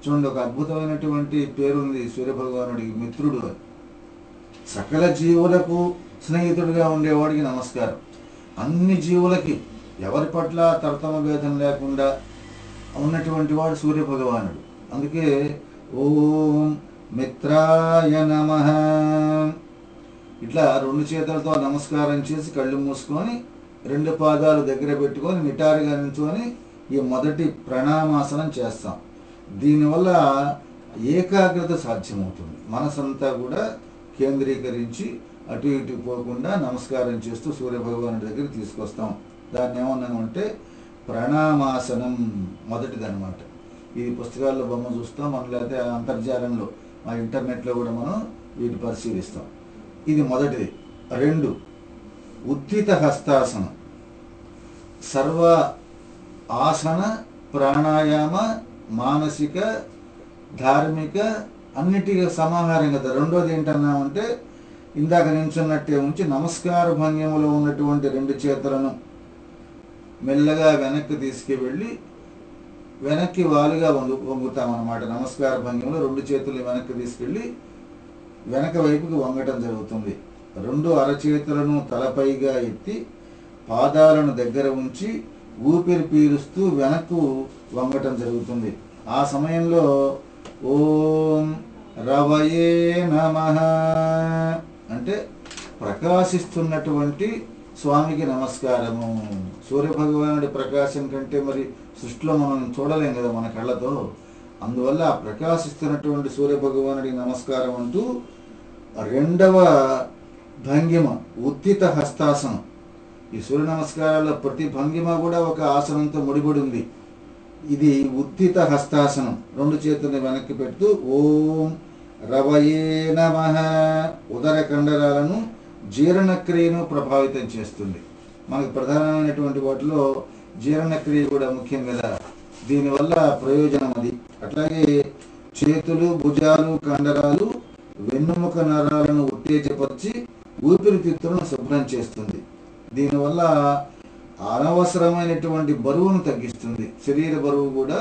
చూడండి, ఒక అద్భుతమైనటువంటి పేరుంది సూర్యభగవానుడికి, మిత్రుడు. సకల జీవులకు స్నేహితుడిగా ఉండేవాడికి నమస్కారం. అన్ని జీవులకి, ఎవరి పట్ల తర్తమ భేదం లేకుండా ఉన్నటువంటి వాడు సూర్యభగవానుడు. అందుకే ఓం మిత్రాయ నమః. ఇట్లా 2 చేతులతో నమస్కారం చేసి కళ్ళు మూసుకొని 2 పాదాలు దగ్గర పెట్టుకొని నిటారుగా నిల్చుకొని ఈ మొదటి ప్రణామాసనం చేస్తాం. దీనివల్ల ఏకాగ్రత సాధ్యమవుతుంది. మనసంతా కూడా కేంద్రీకరించి అటు ఇటు పోకుండా నమస్కారం చేస్తూ సూర్యభగవానుడి దగ్గర తీసుకొస్తాం. దాన్ని ఏమన్నామంటే ప్రణామాసనం, మొదటిది అనమాట. ఇది పుస్తకాల్లో బొమ్మ చూస్తాం, మనం లేకపోతే అంతర్జాలంలో మా ఇంటర్నెట్లో కూడా మనం వీటి పరిశీలిస్తాం. ఇది మొదటిది. 2 ఉత్థిత హస్తాసనం. సర్వ ఆసన ప్రాణాయామ మానసిక ధార్మిక అన్నిటికీ సమాహారం కదా. రెండోది ఏంటన్నామంటే ఇందాక నించున్నట్టే ఉంచి నమస్కార భంగిమలో ఉన్నటువంటి 2 చేతులను మెల్లగా వెనక్కి తీసుకువెళ్ళి వెనక్కి వాలుగా వంగుతామన్నమాట. నమస్కార భంగిమలో 2 చేతులు వెనక్కి తీసుకెళ్ళి వెనక వైపుకి వంగటం జరుగుతుంది. 2 అరచేతులను తలపైగా ఎత్తి పాదాలను దగ్గర ఉంచి ఊపిరి పీలుస్తూ వెనక్కు వంగటం జరుగుతుంది. ఆ సమయంలో ఓం రవయే నమః అంటే ప్రకాశిస్తున్నటువంటి స్వామికి నమస్కారము. సూర్యభగవానుడి ప్రకాశం కంటే మరి సృష్టిలో మనం చూడలేం కదా మన కళ్ళతో. అందువల్ల ఆ ప్రకాశిస్తున్నటువంటి సూర్యభగవానుడికి నమస్కారం అంటూ 2వ భంగిమ ఉత్థిత హస్తాసనం. ఈ సూర్య నమస్కారాల్లో ప్రతి భంగిమ కూడా ఒక ఆసనంతో ముడిపడి ఉంది. ఇది ఉత్థిత హస్తాసనం. 2 చేతుల్ని వెనక్కి పెడుతూ ఓం రవయే నమః. ఉదర కండరాలను జీర్ణక్రియను ప్రభావితం చేస్తుంది. మనకు ప్రధానమైనటువంటి వాటిలో జీర్ణక్రియ కూడా ముఖ్యం కదా. దీనివల్ల ప్రయోజనం అది. అట్లాగే చేతులు, భుజాలు, కండరాలు, వెన్నుముక నరాలను ఉత్తేజపరిచి ఊపిరితిత్తులను శుభ్రం చేస్తుంది. దీనివల్ల అనవసరమైనటువంటి బరువును తగ్గిస్తుంది. శరీర బరువు కూడా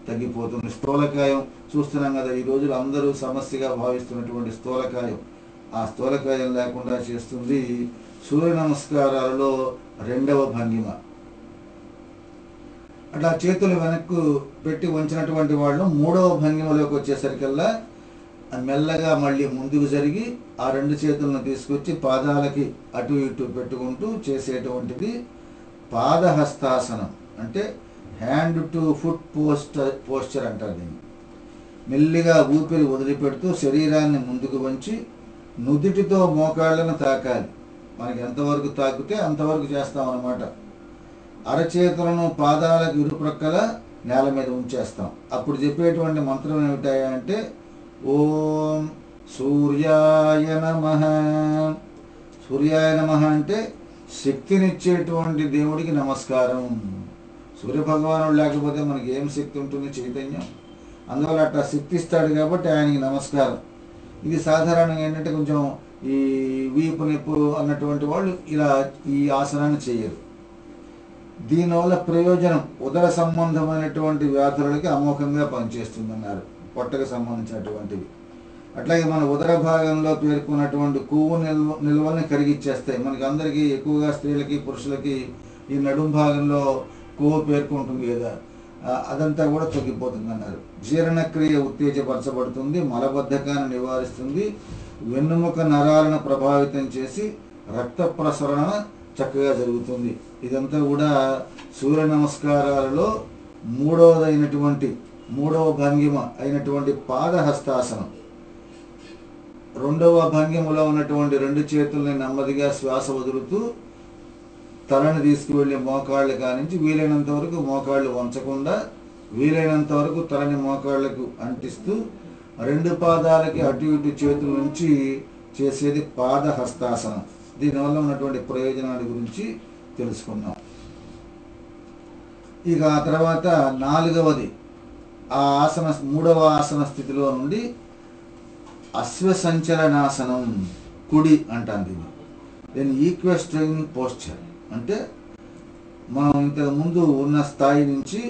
తగ్గిపోతుంది. స్థూలకాయం చూస్తున్నాం కదా ఈ రోజులు అందరూ సమస్యగా భావిస్తున్నటువంటి స్థూలకాయం. ఆ స్థూలకాయం లేకుండా చేస్తుంది సూర్య నమస్కారాలలో 2వ భంగిమ. అట్లా చేతులు వెనక్కు పెట్టి ఉంచినటువంటి వాళ్ళు 3వ భంగిమలోకి వచ్చేసరికల్లా మెల్లగా మళ్ళీ ముందుకు జరిగి ఆ రెండు చేతులను తీసుకొచ్చి పాదాలకి అటు ఇటు పెట్టుకుంటూ చేసేటువంటిది పాదహస్తాసనం. అంటే హ్యాండ్ టు ఫుట్ పోస్చర్ అంటారు దీన్ని. మెల్లిగా ఊపిరి వదిలిపెడుతూ శరీరాన్ని ముందుకు వంచి నుదుటితో మోకాళ్ళను తాకాలి. మనకి ఎంతవరకు తాకితే అంతవరకు చేస్తాం అన్నమాట. అరచేతులను పాదాలకు ఇరుప్రక్కల నేల మీద ఉంచేస్తాం. అప్పుడు చెప్పేటువంటి మంత్రం ఏమిటాయంటే ఓం సూర్యాయ నమః. సూర్యాయ నమః అంటే శక్తినిచ్చేటువంటి దేవుడికి నమస్కారం. సూర్యభగవానుడు లేకపోతే మనకి ఏం శక్తి ఉంటుంది? చైతన్యం. అందువల్ల అట్లా శక్తి ఇస్తాడు కాబట్టి ఆయనకి నమస్కారం. ఇది సాధారణంగా ఏంటంటే కొంచెం ఈ వీపు నొప్పు అన్నటువంటి వాళ్ళు ఇలా ఈ ఆసనాన్ని చేయరు. దీనివల్ల ప్రయోజనం ఉదర సంబంధమైనటువంటి వ్యాధులకి అమోఘంగా పనిచేస్తుందన్నారు, పొట్టకు సంబంధించినటువంటివి. అట్లాగే మన ఉదర భాగంలో పేర్కొన్నటువంటి కొవ్వు నిల్వల్ని కరిగిచ్చేస్తాయి. మనకి అందరికీ ఎక్కువగా స్త్రీలకి పురుషులకి ఈ నడుం భాగంలో కొవ్వు పేర్కొంటుంది కదా, అదంతా కూడా తగ్గిపోతుంది అన్నారు. జీర్ణక్రియ ఉత్తేజపరచబడుతుంది, మలబద్ధకాన్ని నివారిస్తుంది, వెన్నుముక నరాలను ప్రభావితం చేసి రక్త ప్రసరణ చక్కగా జరుగుతుంది. ఇదంతా కూడా సూర్య నమస్కారాలలో మూడవ భంగిమ అయినటువంటి పాదహస్తాసనం. రెండవ భంగిమలో ఉన్నటువంటి రెండు చేతుల్ని నెమ్మదిగా శ్వాస వదులుతూ తలని తీసుకువెళ్ళి మోకాళ్ళు కానించి వీలైనంత వరకు మోకాళ్ళు వంచకుండా వీలైనంత వరకు తలని మోకాళ్లకు అంటిస్తూ రెండు పాదాలకి అటు ఇటు చేతుల నుంచి చేసేది పాదహస్తాసనం. దీనివల్ల ఉన్నటువంటి ప్రయోజనాల గురించి తెలుసుకున్నాం. ఇక ఆ తర్వాత నాలుగవది మూడవ ఆసన స్థితిలో నుండి అశ్వసంచలనాసనం, కుడి అంటాం దీన్ని. దీన్ని ఈక్వెస్ట్రైన్ పోస్చర్ అంటే మనం ఇంతకు ముందు ఉన్న స్థాయి నుంచి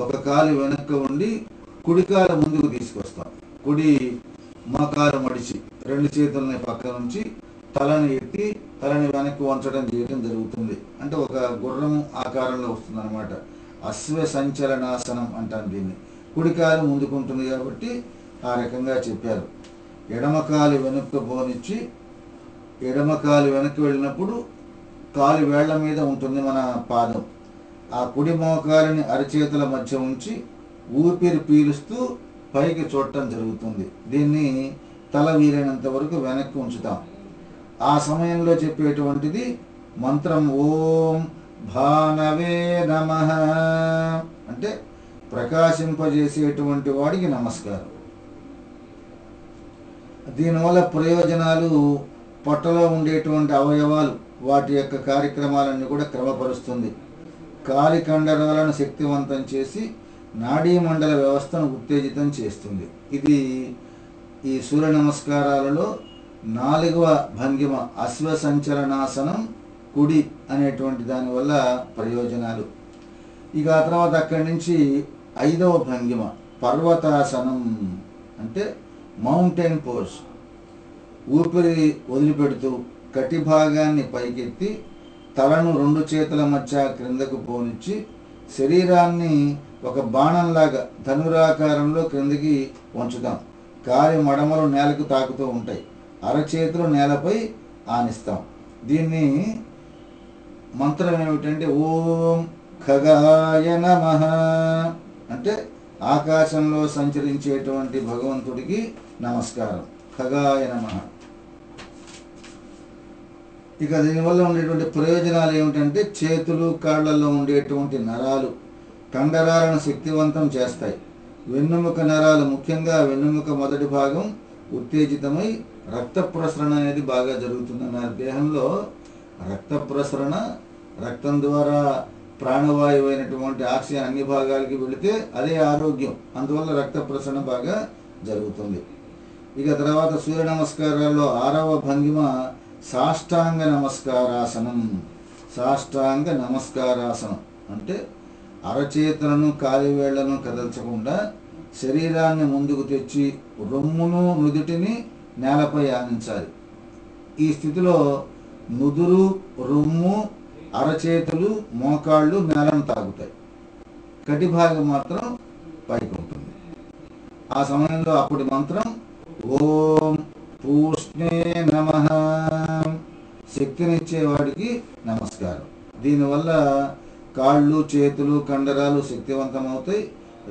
ఒక కాలు వెనక్కి ఉండి కుడి కాలు ముందుకు తీసుకొస్తాం. కుడి మోకాలు మడిచి రెండు చేతులని పక్క నుంచి తలని ఎత్తి తలని వెనక్కి వంచడం చేయడం జరుగుతుంది. అంటే ఒక గుర్రం ఆకారంలో వస్తుంది అనమాట. అశ్వసంచలనాసనం అంటాను దీన్ని. కుడికాలు ముందుకుంటుంది కాబట్టి ఆ రకంగా చెప్పారు. ఎడమకాలు వెనక్కి పోనిచ్చి ఎడమకాలు వెనక్కి వెళ్ళినప్పుడు కాలు వేళ్ల మీద ఉంటుంది మన పాదం. ఆ కుడి మోకాలిని అరచేతుల మధ్య ఉంచి ఊపిరి పీలుస్తూ పైకి చూడటం జరుగుతుంది. దీన్ని తల వీలైనంత వరకు వెనక్కి ఉంచుతాం. ఆ సమయంలో చెప్పేటువంటిది మంత్రం ఓం భానవే నమః అంటే ప్రకాశింపజేసేటువంటి వాడికి నమస్కారం. దీనివల్ల ప్రయోజనాలు పొట్టలో ఉండేటువంటి అవయవాలు వాటి యొక్క కార్యక్రమాలన్నీ కూడా క్రమపరుస్తుంది. కాలి కండరాలను శక్తివంతం చేసి నాడీ మండల వ్యవస్థను ఉత్తేజితం చేస్తుంది. ఇది ఈ సూర్య నమస్కారాలలో నాలుగవ భంగిమ అశ్వసంచలనాసనం కుడి అనేటువంటి దానివల్ల ప్రయోజనాలు. ఇక ఆ తర్వాత అక్కడి నుంచి ఐదవ భంగిమ పర్వతాసనం అంటే మౌంటైన్ పోజ్. ఊపిరి వదిలిపెడుతూ కటి భాగాన్ని పైకెత్తి తలను రెండు చేతుల మధ్య క్రిందకు పోనిచ్చి శరీరాన్ని ఒక బాణంలాగా ధనురాకారంలో క్రిందికి వంచుతాం. కాలి మడమలు నేలకు తాకుతూ ఉంటాయి. అరచేతులు నేలపై ఆనిస్తాం. దీన్ని మంత్రం ఏమిటంటే ఓం ఖగాయ నమః అంటే ఆకాశంలో సంచరించేటువంటి భగవంతుడికి నమస్కారం. ఖగాయ నమః. ఇక దీనివల్ల ఉండేటువంటి ప్రయోజనాలు ఏమిటంటే చేతులు కాళ్లలో ఉండేటువంటి నరాలు కండరాలను శక్తివంతం చేస్తాయి. వెన్నుముక నరాలు ముఖ్యంగా వెన్నుముక మొదటి భాగం ఉత్తేజితమై రక్త ప్రసరణ అనేది బాగా జరుగుతుందన్నారు. దేహంలో రక్త ప్రసరణ, రక్తం ద్వారా ప్రాణవాయువు అయినటువంటి ఆక్సిజన్ అన్ని భాగాలకి వెళితే అదే ఆరోగ్యం. అందువల్ల రక్త ప్రసరణ బాగా జరుగుతుంది. ఇక తర్వాత సూర్య నమస్కారాల్లో ఆరవ భంగిమ సాష్టాంగ నమస్కారాసనం. సాష్టాంగ నమస్కారాసనం అంటే అరచేతులను కాలివేళ్లను కదల్చకుండా శరీరాన్ని ముందుకు తెచ్చి రొమ్మును నుదుటిని నేలపై ఆనించాలి. ఈ స్థితిలో నుదురు, రొమ్ము, అరచేతులు, మోకాళ్ళు నేలను తాకుతాయి. కటి భాగం మాత్రం పైకి ఉంటుంది. ఆ సమయంలో అప్పటి మంత్రం ఓం పూష్ణే నమః, శక్తినిచ్చేవాడికి నమస్కారం. దీనివల్ల కాళ్ళు చేతులు కండరాలు శక్తివంతమవుతాయి.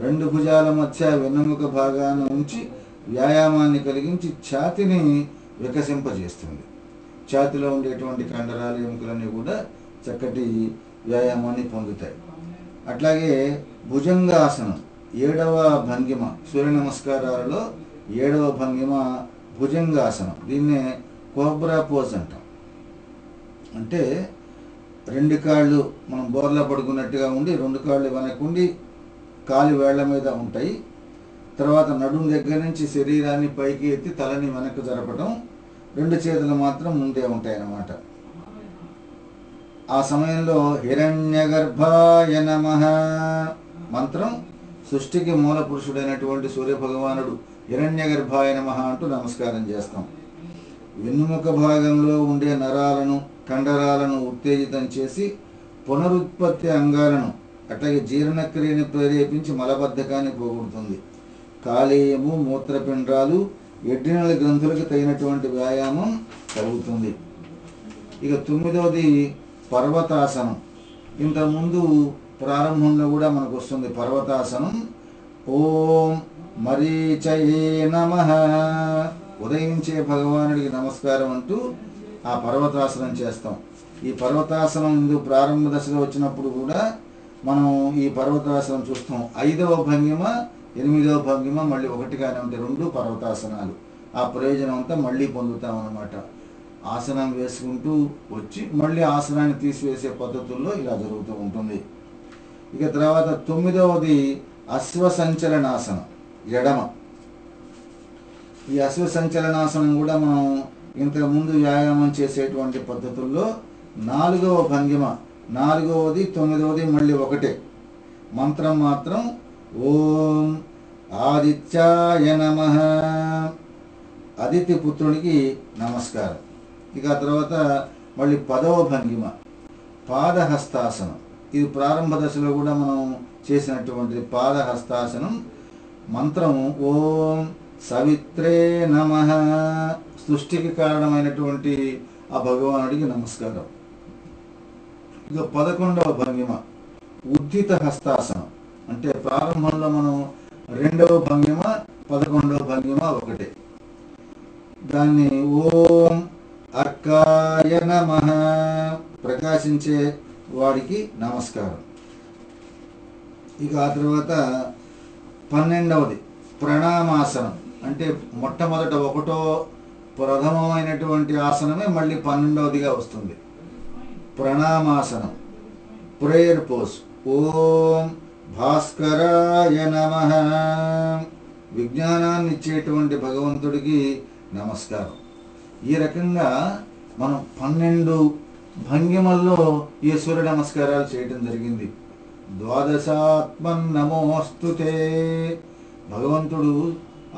రెండు భుజాల మధ్య వెన్నెముక భాగాన్ని ఉంచి వ్యాయామాన్ని కలిగించి ఛాతిని వికసింపజేస్తుంది. ఛాతిలో ఉండేటువంటి కండరాలు ఎముకలన్నీ కూడా చక్కటి వ్యాయామాన్ని పొందుతాయి. అట్లాగే భుజంగాసనం 7వ భంగిమ, సూర్య నమస్కారాలలో 7వ భంగిమ భుజంగాసనం. దీన్నే కోబ్రా పోజ్ అంటాం. అంటే రెండు కాళ్ళు మనం బోర్లా పడుకున్నట్టుగా ఉండి, రెండు కాళ్ళు వెనకుండి కాలు వేళ్ల మీద ఉంటాయి. తర్వాత నడుం దగ్గర నుంచి శరీరాన్ని పైకి ఎత్తి తలని వెనక్కి జరపడం, రెండు చేతులు మాత్రం ముందే ఉంటాయి అన్నమాట. ఆ సమయంలో హిరణ్యగర్భాయ నమః మంత్రం, సృష్టికి మూల పురుషుడైనటువంటి సూర్య భగవానుడు హిరణ్యగర్భాయ నమః అంటూ నమస్కారం చేస్తాం. వెన్నుముక భాగంలో ఉండే నరాలను కండరాలను ఉత్తేజితం చేసి పునరుత్పత్తి అంగాలను, అట్లాగే జీర్ణక్రియని ప్రేరేపించి మలబద్ధకాన్ని పోగొడుతుంది. కాలేయము, మూత్రపిండాలు, ఎడ్రినల్ గ్రంథులకు తగినటువంటి వ్యాయామం కలుగుతుంది. ఇక 9వది పర్వతాసనం. ఇంతకుముందు ప్రారంభంలో కూడా మనకు వస్తుంది పర్వతాసనం. ఓం మరీచయే నమః, ఉదయించే భగవానుడికి నమస్కారం అంటూ ఆ పర్వతాసనం చేస్తాం. ఈ పర్వతాసనం ఇందుకు ప్రారంభ దశలో వచ్చినప్పుడు కూడా మనం ఈ పర్వతాసనం చూస్తాం. 5వ భంగిమ 8వ భంగిమ మళ్ళీ ఒకటిగానే ఉంటాయి, రెండు పర్వతాసనాలు. ఆ ప్రయోజనం అంతా మళ్ళీ పొందుతాం అన్నమాట. ఆసనం వేసుకుంటూ వచ్చి మళ్ళీ ఆసనాన్ని తీసివేసే పద్ధతుల్లో ఇలా జరుగుతూ ఉంటుంది. ఇక తర్వాత 9వది అశ్వసంచలనాసనం, ఎడమ. ఈ అశ్వసంచలనాసనం కూడా మనం ఇంతకుముందు వ్యాయామం చేసేటువంటి పద్ధతుల్లో 4వ భంగిమ. 4వది 9వది మళ్ళీ ఒకటే. మంత్రం మాత్రం ఓం ఆదిత్యాయ నమః, అదితి పుత్రునికి నమస్కారం. ఇక తర్వాత మళ్ళీ 10వ భంగిమ పాదహస్తాసనం. ఇది ప్రారంభ దశలో కూడా మనం చేసినటువంటి పాదహస్తాసనం. మంత్రం ఓం సవిత్రే నమః, సృష్టికి కారణమైనటువంటి ఆ భగవానుడికి నమస్కారం. ఇక 11వ భంగిమ ఉద్ధిత హస్తాసనం. అంటే ప్రారంభంలో మనం 2వ భంగిమ 11వ భంగిమ ఒకటే. దాన్ని ఓం అర్కాయ నమః, ప్రకాశించే వాడికి నమస్కారం. ఇక ఆ తర్వాత 12వది ప్రణామాసనం. అంటే మొట్టమొదట 1వ ప్రథమమైనటువంటి ఆసనమే మళ్ళీ 12వదిగా వస్తుంది. ప్రణామాసనం, ప్రేయర్ పోజ్. ఓం భాస్కరాయ నమః, విజ్ఞానాన్ని ఇచ్చేటువంటి భగవంతుడికి నమస్కారం. ఈ రకంగా మనం 12 భంగిమల్లో ఈ సూర్య నమస్కారాలు చేయటం జరిగింది. ద్వాదశాత్మన్నమోస్తుతే, భగవంతుడు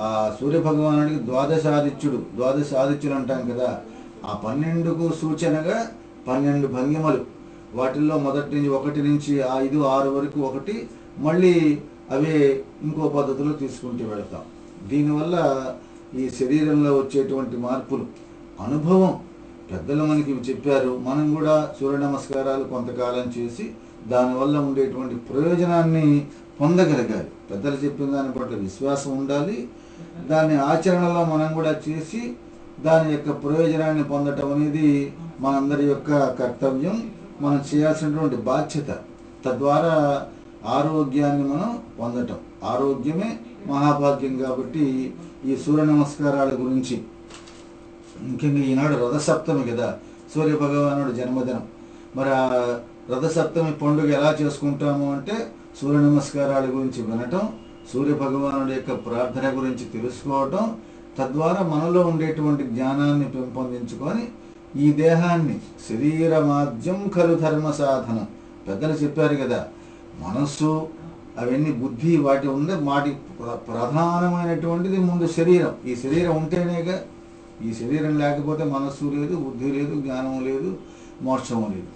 ఆ సూర్య భగవానుడికి ద్వాదశాదిత్యులు అంటాం కదా. ఆ 12కు సూచనగా 12 భంగిమలు. వాటిల్లో మొదటి నుంచి 1 నుంచి 5, 6 వరకు ఒకటి, మళ్ళీ అవే ఇంకో పద్ధతిలో తీసుకుంటూ వెళతాం. దీనివల్ల ఈ శరీరంలో వచ్చేటువంటి మార్పులు అనుభవం పెద్దలు మనకి చెప్పారు. మనం కూడా సూర్య నమస్కారాలు కొంతకాలం చేసి దానివల్ల ఉండేటువంటి ప్రయోజనాన్ని పొందగలగాలి. పెద్దలు చెప్పిన దాని పట్ల విశ్వాసం ఉండాలి. దాన్ని ఆచరణలో మనం కూడా చేసి దాని యొక్క ప్రయోజనాన్ని పొందటం అనేది మనందరి యొక్క కర్తవ్యం, మనం చేయాల్సినటువంటి బాధ్యత. తద్వారా ఆరోగ్యాన్ని మనం పొందటం, ఆరోగ్యమే మహాభాగ్యం. కాబట్టి ఈ సూర్య నమస్కారాల గురించి ముఖ్యంగా ఈనాడు రథసప్తమి కదా, సూర్య భగవానుడి జన్మదినం. మరి ఆ రథసప్తమి పండుగ ఎలా చేసుకుంటాము అంటే సూర్య నమస్కారాల గురించి వినటం, సూర్య భగవానుడి యొక్క ప్రార్థన గురించి తెలుసుకోవటం, తద్వారా మనలో ఉండేటువంటి జ్ఞానాన్ని పెంపొందించుకొని ఈ దేహాన్ని, శరీరమాద్యం ఖలు ధర్మ సాధనం, పెద్దలు చెప్పారు కదా. మనస్సు అవన్నీ బుద్ధి వాటి ఉండే వాటి ప్రధానమైనటువంటిది ముందు శరీరం. ఈ శరీరం ఉంటేనేగా, ఈ శరీరం లేకపోతే మనస్సు లేదు, బుద్ధి లేదు, జ్ఞానం లేదు, మోక్షము లేదు.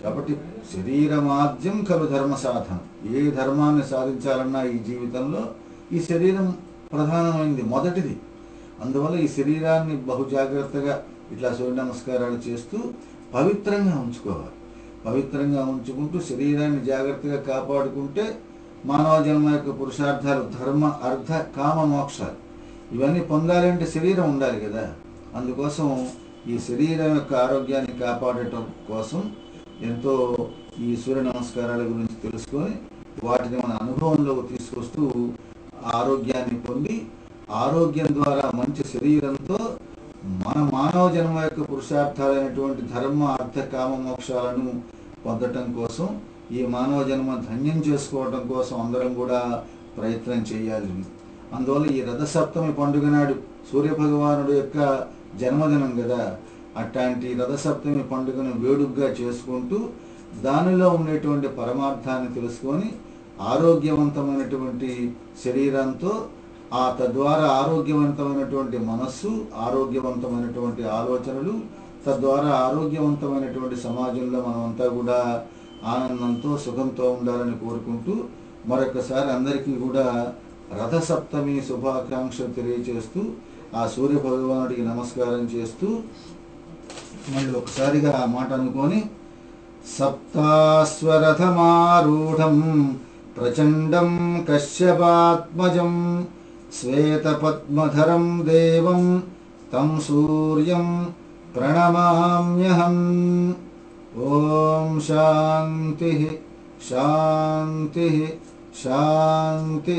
కాబట్టి శరీరమాద్యం ఖలు ధర్మ సాధనం. ఏ ధర్మాన్ని సాధించాలన్నా ఈ జీవితంలో ఈ శరీరం ప్రధానమైనది, మొదటిది. అందువల్ల ఈ శరీరాన్ని బహు జాగ్రత్తగా ఇట్లా సూర్య నమస్కారాలు చేస్తూ పవిత్రంగా ఉంచుకోవాలి. పవిత్రంగా ఉంచుకుంటూ శరీరాన్ని జాగ్రత్తగా కాపాడుకుంటే మానవ జన్మ యొక్క పురుషార్థాలు ధర్మ, అర్థ, కామ, మోక్షాలు ఇవన్నీ పొందాలంటే శరీరం ఉండాలి కదా. అందుకోసం ఈ శరీరం యొక్క ఆరోగ్యాన్ని కాపాడటం కోసం ఎంతో ఈ సూర్య నమస్కారాల గురించి తెలుసుకొని వాటిని మన అనుభవంలోకి తీసుకొస్తూ ఆరోగ్యాన్ని పొంది ఆరోగ్యం ద్వారా మంచి శరీరంతో మన మానవ జన్మ యొక్క పురుషార్థాలైనటువంటి ధర్మ, అర్థ, కామ, మోక్షాలను పొందటం కోసం ఈ మానవ జన్మ ధన్యం చేసుకోవటం కోసం అందరం కూడా ప్రయత్నం చేయాలి. అందువల్ల ఈ రథసప్తమి పండుగ నాడు సూర్యభగవానుడు యొక్క జన్మదినం కదా, అట్లాంటి రథసప్తమి పండుగను వేడుకగా చేసుకుంటూ దానిలో ఉండేటువంటి పరమార్థాన్ని తెలుసుకొని ఆరోగ్యవంతమైనటువంటి శరీరంతో తద్వారా ఆరోగ్యవంతమైనటువంటి మనస్సు, ఆరోగ్యవంతమైనటువంటి ఆలోచనలు, తద్వారా ఆరోగ్యవంతమైనటువంటి సమాజంలో మనమంతా కూడా ఆనందంతో సుఖంతో ఉండాలని కోరుకుంటూ మరొకసారి అందరికీ కూడా రథసప్తమి శుభాకాంక్షలు తెలియజేస్తూ ఆ సూర్య భగవానుడికి నమస్కారం చేస్తూ మళ్ళీ ఒకసారిగా ఆ మాట అనుకొని సప్తాస్వరథమారూఢం ప్రచండం కశ్యపాత్మజం శ్వేతపద్మధరం దేవం తం సూర్యం ప్రణమామ్యహం. ఓం శాంతి శాంతి శాంతి.